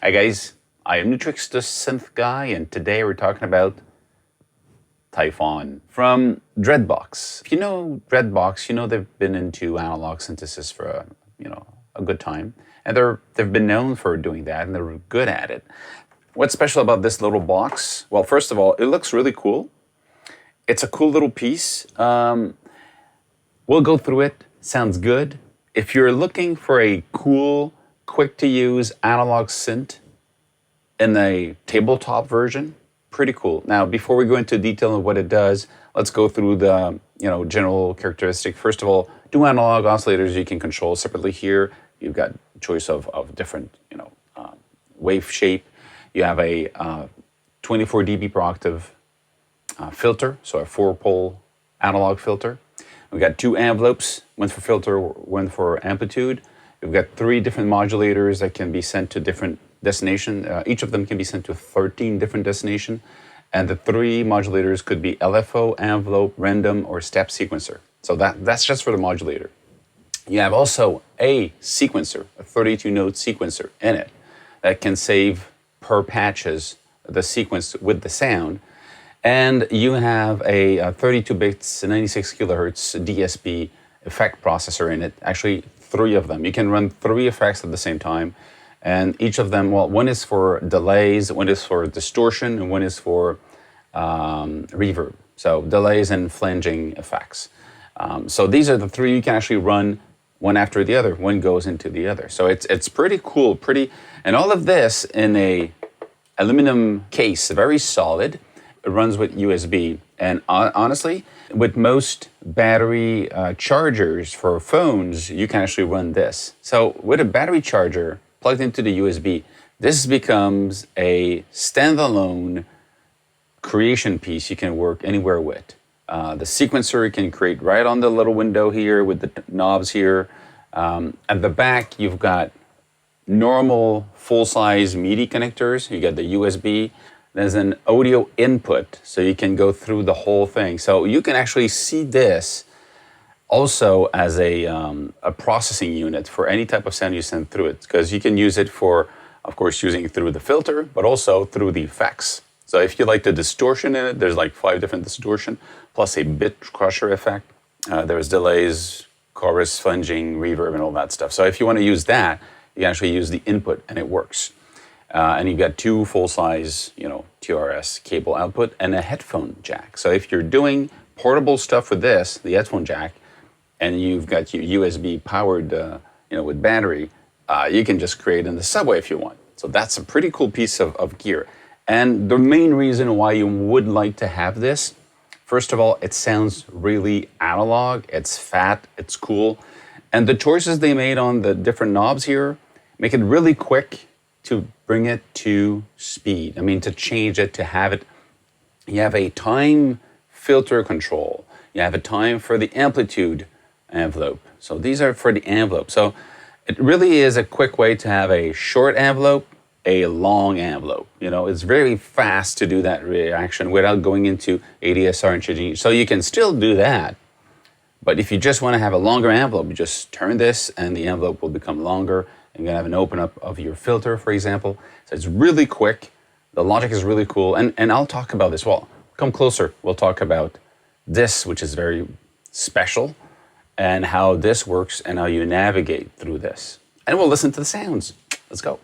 Hi guys, I am Nu-Trix the Synth guy, and today we're talking about Typhon from Dreadbox. If you know Dreadbox, you know they've been into analog synthesis for a good time, and they've been known for doing that, and they're good at it. What's special about this little box? Well, first of all, it looks really cool. It's a cool little piece. We'll go through it. Sounds good. If you're looking for a cool, quick-to-use analog synth in a tabletop version, pretty cool. Now, before we go into detail of what it does, let's go through the general characteristic. First of all, two analog oscillators you can control separately here. You've got choice of different wave shape. You have a 24 dB per octave filter, so a 4-pole analog filter. We've got two envelopes, one for filter, one for amplitude. We've got 3 different modulators that can be sent to different destinations. Each of them can be sent to 13 different destinations. And the 3 modulators could be LFO, envelope, random, or step sequencer. So that's just for the modulator. You have also a sequencer, a 32-note sequencer in it that can save per patches the sequence with the sound. And you have a 32 bits, 96 kilohertz DSP effect processor in it. Actually, 3 of them. You can run 3 effects at the same time. And each of them, well, one is for delays, one is for distortion, and one is for reverb. So delays and flanging effects. So these are the 3 you can actually run one after the other. One goes into the other. So it's pretty cool, and all of this in a aluminum case, very solid. It runs with USB, and honestly, with most battery chargers for phones, you can actually run this. So with a battery charger plugged into the USB, this becomes a standalone creation piece you can work anywhere with. The sequencer you can create right on the little window here with the knobs here. At the back, you've got normal full-size MIDI connectors. You got the USB. There's an audio input, so you can go through the whole thing. So you can actually see this also as a processing unit for any type of sound you send through it, because you can use it for, of course, using it through the filter, but also through the effects. So if you like the distortion in it, there's like 5 different distortion, plus a bit crusher effect. There's delays, chorus, flanging, reverb, and all that stuff. So if you want to use that, you can actually use the input, and it works. And you've got 2 full-size, TRS cable output and a headphone jack. So if you're doing portable stuff with this, the headphone jack, and you've got your USB powered, with battery, you can just create in the subway if you want. So that's a pretty cool piece of gear. And the main reason why you would like to have this, first of all, it sounds really analog. It's fat. It's cool. And the choices they made on the different knobs here make it really quick to bring it to speed. I mean, to change it, to have it. You have a time filter control. You have a time for the amplitude envelope. So these are for the envelope. So it really is a quick way to have a short envelope, a long envelope. It's very fast to do that reaction without going into ADSR and changing. So you can still do that. But if you just want to have a longer envelope, you just turn this and the envelope will become longer. You're going to have an open up of your filter, for example. So it's really quick. The logic is really cool. And I'll talk about this. Well, come closer. We'll talk about this, which is very special, and how this works and how you navigate through this. And we'll listen to the sounds. Let's go.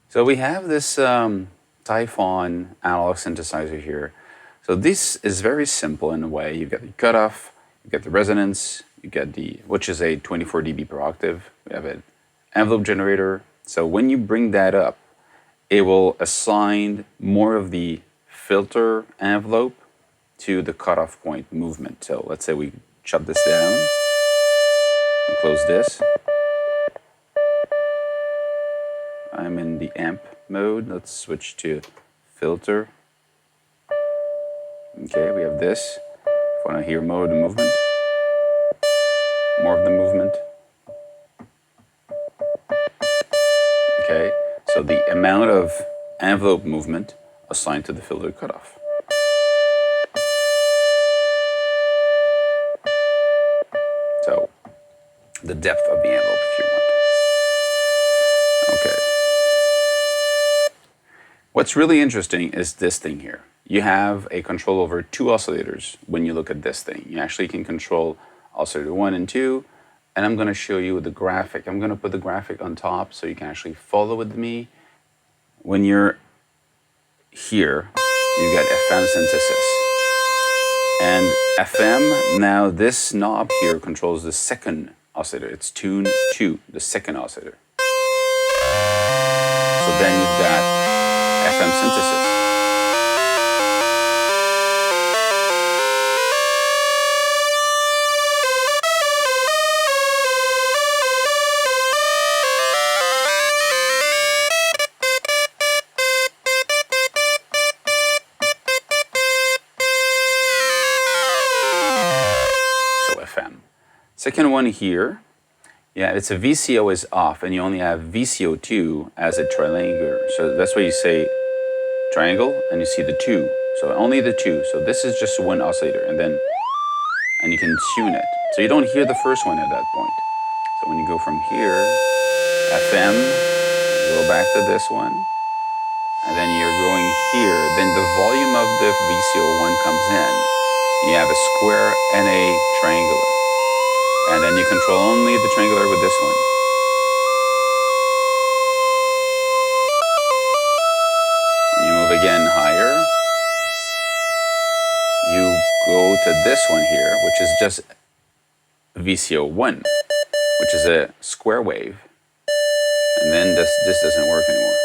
So we have this Typhon analog synthesizer here. So this is very simple in a way. You've got the cutoff, you get the resonance, you get which is a 24 dB per octave. We have an envelope generator. So when you bring that up, it will assign more of the filter envelope to the cutoff point movement. So let's say we shut this down and close this. I'm in the amp mode. Let's switch to filter. Okay, we have this. If I want to hear more of the movement, more of the movement. Okay, so the amount of envelope movement assigned to the filter cutoff. So the depth of the envelope if you want. Okay. What's really interesting is this thing here. You have a control over 2 oscillators when you look at this thing. You actually can control oscillator 1 and 2, and I'm going to show you the graphic. I'm going to put the graphic on top so you can actually follow with me. When you're here, you get FM synthesis. And FM, now this knob here controls the second oscillator. It's tune 2, the second oscillator. So then you've got FM synthesis. Second one here, yeah, it's a VCO is off, and you only have VCO2 as a triangular. So that's why you say triangle, and you see the 2. So only the 2. So this is just one oscillator, and you can tune it. So you don't hear the first one at that point. So when you go from here, FM, you go back to this one, and then you're going here. Then the volume of the VCO1 comes in. You have a square and a triangular. And then you control only the triangular with this one. When you move again higher, you go to this one here, which is just VCO1, which is a square wave. And then this doesn't work anymore.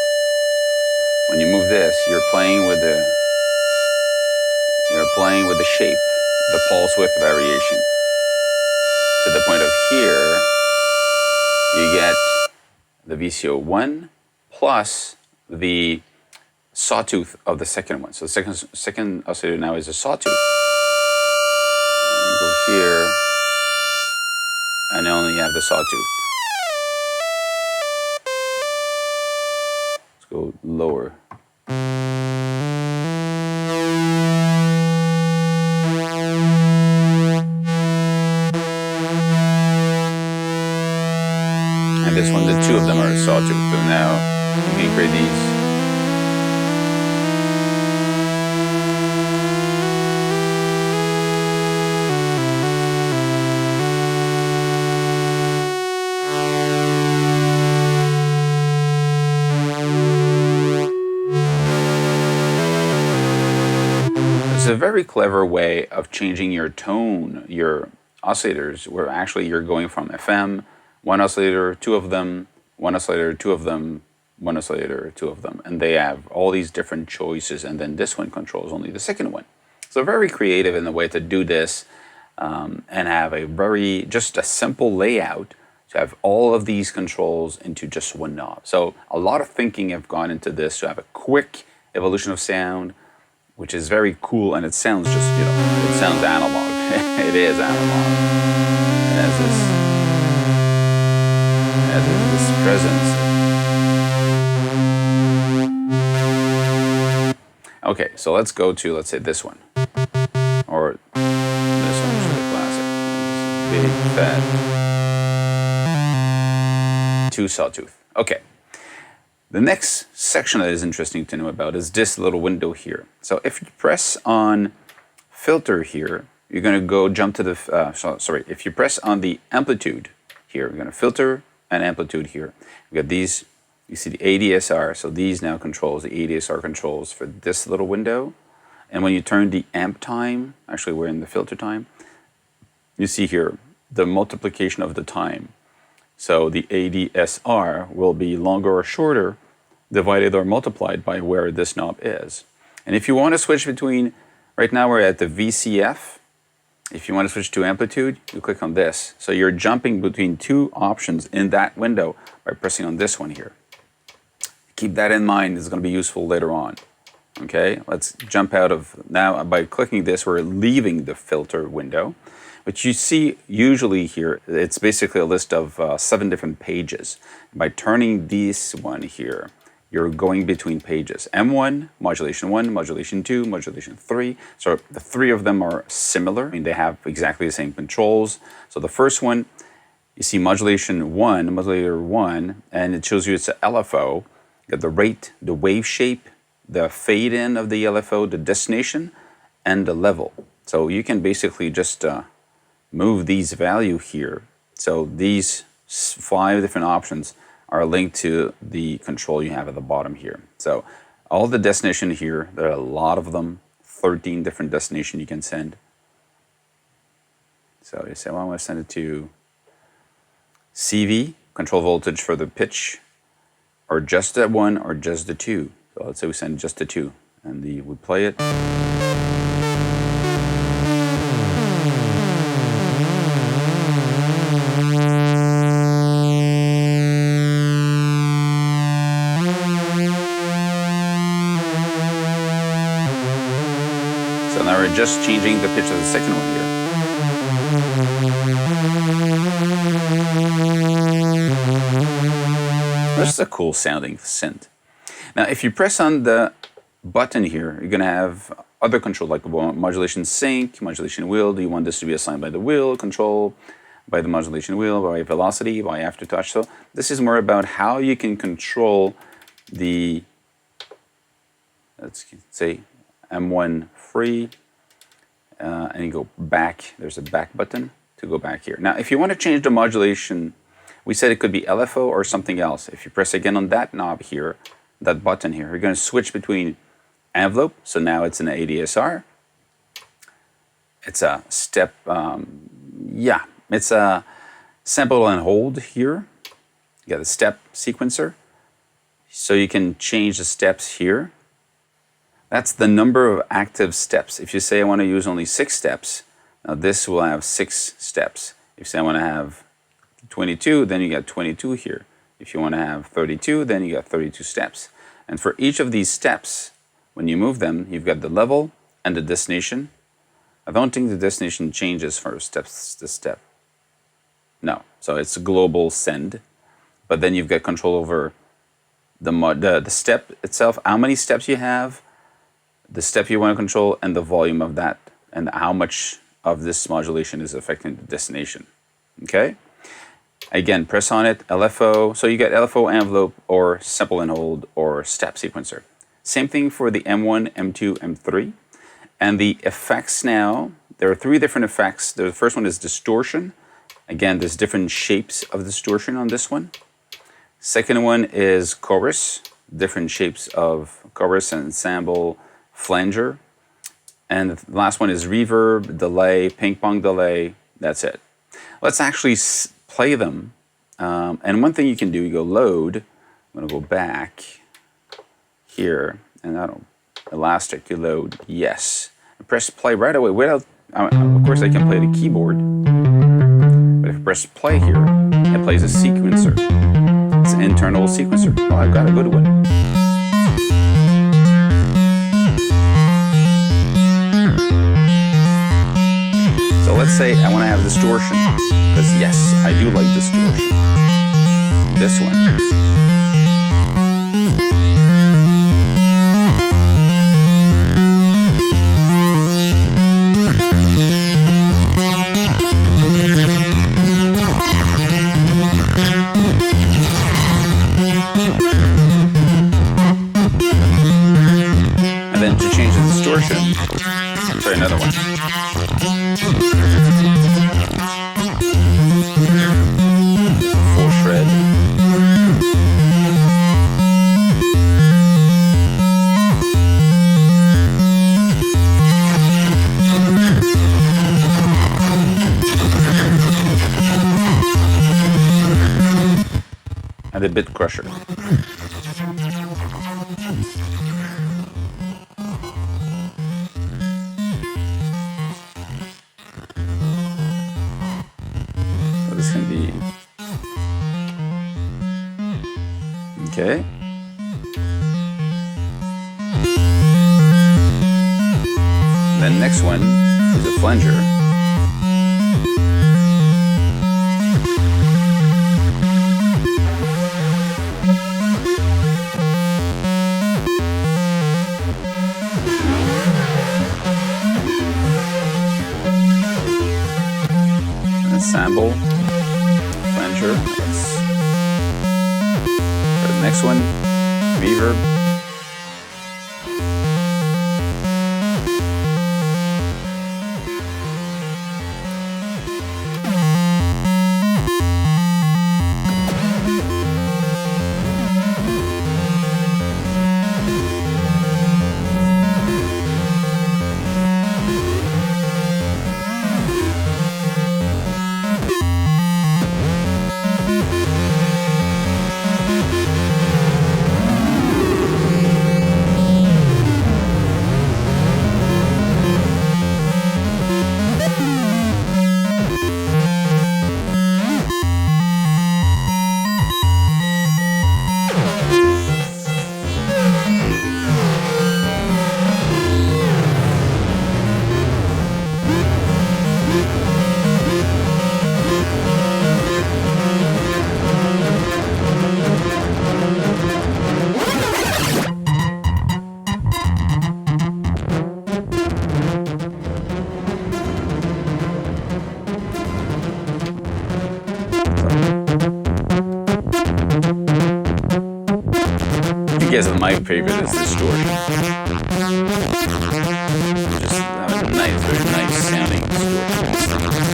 When you move this, you're playing with the shape, the pulse width variation. To the point of here, you get the VCO1 plus the sawtooth of the second one. So the second oscillator now is a sawtooth. And you go here, and you only have the sawtooth. Let's go lower. This one, the 2 of them are sawtooth. So now you can create these. It's a very clever way of changing your tone, your oscillators, where actually you're going from FM, 1 oscillator, 2 of them, 1 oscillator, 2 of them, 1 oscillator, 2 of them. And they have all these different choices, and then this one controls only the second one. So very creative in the way to do this, and have just a simple layout to have all of these controls into just one knob. So a lot of thinking have gone into this to have a quick evolution of sound, which is very cool, and it sounds just, it sounds analog. It is analog. It has this presence. Okay, so let's go to, let's say, this one. Or this one, which is the classic. Big, fat, 2 sawtooth. Okay. The next section that is interesting to know about is this little window here. So if you press on filter here, you're going to jump to the, if you press on the amplitude here, you're going to filter and amplitude here. We got these, you see the ADSR, so these now controls, the ADSR controls for this little window. And when you turn the amp time, actually we're in the filter time, you see here the multiplication of the time. So the ADSR will be longer or shorter, divided or multiplied by where this knob is. And if you want to switch between, right now we're at the VCF. If you want to switch to amplitude, you click on this. So you're jumping between 2 options in that window by pressing on this one here. Keep that in mind, it's going to be useful later on. Okay, let's jump out of, now by clicking this, we're leaving the filter window. But you see usually here, it's basically a list of 7 different pages. By turning this one here, you're going between pages. M1, modulation 1, modulation 2, modulation 3. So the 3 of them are similar. I mean, they have exactly the same controls. So the first one, you see modulation 1, modulator 1, and it shows you it's an LFO. You got the rate, the wave shape, the fade in of the LFO, the destination, and the level. So you can basically just move these values here. So these 5 different options are linked to the control you have at the bottom here. So all the destination here, there are a lot of them, 13 different destinations you can send. So you say, well, I want to send it to CV, control voltage for the pitch, or just the 1 or just the 2. So let's say we send just the 2, and we play it. So now we're just changing the pitch of the second one here. This is a cool sounding synth. Now, if you press on the button here, you're going to have other control like modulation sync, modulation wheel. Do you want this to be assigned by the wheel control, by the modulation wheel, by velocity, by aftertouch? So this is more about how you can control the, let's say, M1 free, and you go back. There's a back button to go back here. Now, if you want to change the modulation, we said it could be LFO or something else. If you press again on that knob here, that button here, you're going to switch between envelope. So now it's an ADSR. It's a step, it's a sample and hold here. You got a step sequencer. So you can change the steps here. That's the number of active steps. If you say I want to use only 6 steps, now this will have 6 steps. If you say I want to have 22, then you got 22 here. If you want to have 32, then you got 32 steps. And for each of these steps, when you move them, you've got the level and the destination. I don't think the destination changes from steps to step. No, so it's a global send. But then you've got control over the step itself, how many steps you have, the step you want to control, and the volume of that, and how much of this modulation is affecting the destination. Okay? Again, press on it, LFO. So you get LFO envelope or sample and hold or step sequencer. Same thing for the M1, M2, M3. And the effects now, there are 3 different effects. The first one is distortion. Again, there's different shapes of distortion on this one. Second one is chorus, different shapes of chorus, ensemble, flanger. And the last one is reverb, delay, ping pong delay. That's it. Let's actually play them. And one thing you can do, you go load. I'm going to go back here, and elastic, you load, yes. And press play right away. Without, of course, I can play the keyboard. But if I press play here, it plays a sequencer. It's an internal sequencer. Oh, I've got a good one. So let's say I want to have distortion, because yes, I do like distortion. This one. And then to change the distortion, I'll try another one. Full shred. And a bit crusher. This can be okay. The next one is a flanger. Ensemble. Flanger. The next one, reverb. guess my favorite is distortion. Just have a nice, very nice sounding distortion.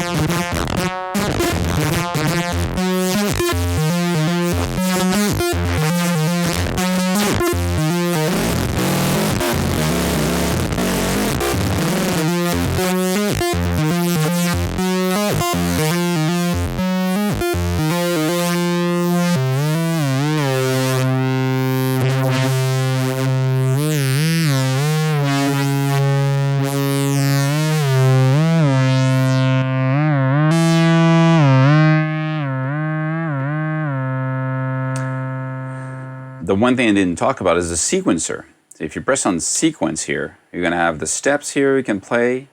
The one thing I didn't talk about is the sequencer. So if you press on sequence here, you're going to have the steps here you can play.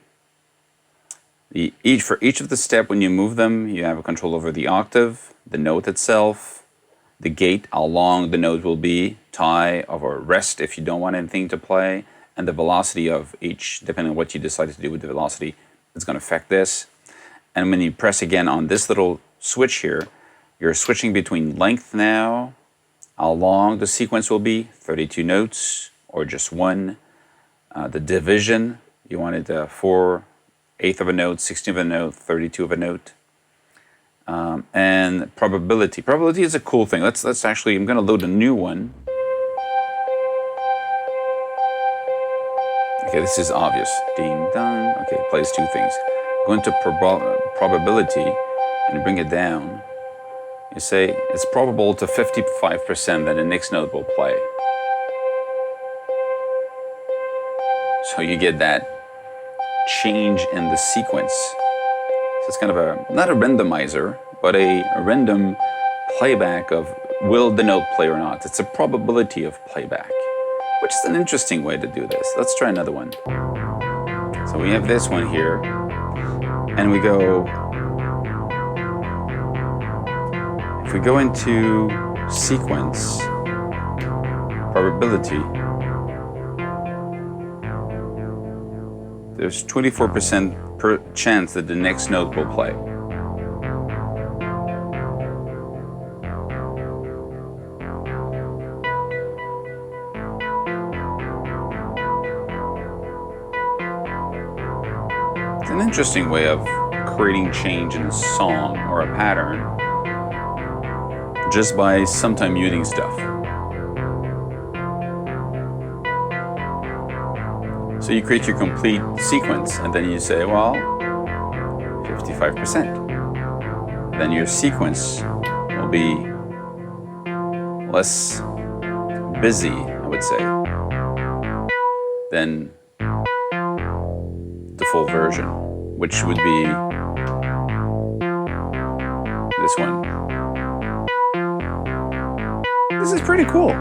For each of the steps, when you move them, you have a control over the octave, the note itself, the gate, how long the note will be, tie or rest if you don't want anything to play, and the velocity of each, depending on what you decide to do with the velocity, it's going to affect this. And when you press again on this little switch here, you're switching between length now, how long the sequence will be, 32 notes or just one. The division, you want it 4/8 of a note, 16 of a note, 32 of a note. And probability. Probability is a cool thing. Let's actually, I'm going to load a new one. Okay, this is obvious. Ding dong. Okay, it plays two things. Go into probability and bring it down. You say it's probable to 55% that the next note will play. So you get that change in the sequence. So it's kind of not a randomizer, but a random playback of will the note play or not. It's a probability of playback, which is an interesting way to do this. Let's try another one. So we have this one here, and we go, if we go into sequence, probability, there's 24% per chance that the next note will play. It's an interesting way of creating change in a song or a pattern just by sometime muting stuff. So you create your complete sequence and then you say, well, 55%. Then your sequence will be less busy, I would say, than the full version, which would be this one. This is pretty cool.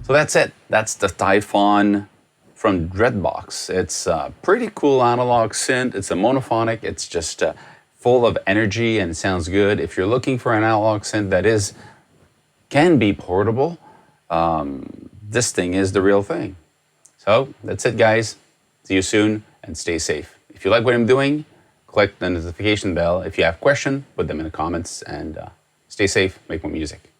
So that's it. That's the Typhon from Dreadbox. It's a pretty cool analog synth. It's a monophonic. It's just full of energy and sounds good. If you're looking for an analog synth that can be portable, this thing is the real thing. So that's it, guys. See you soon and stay safe. If you like what I'm doing, click the notification bell. If you have questions, put them in the comments and stay safe, make more music.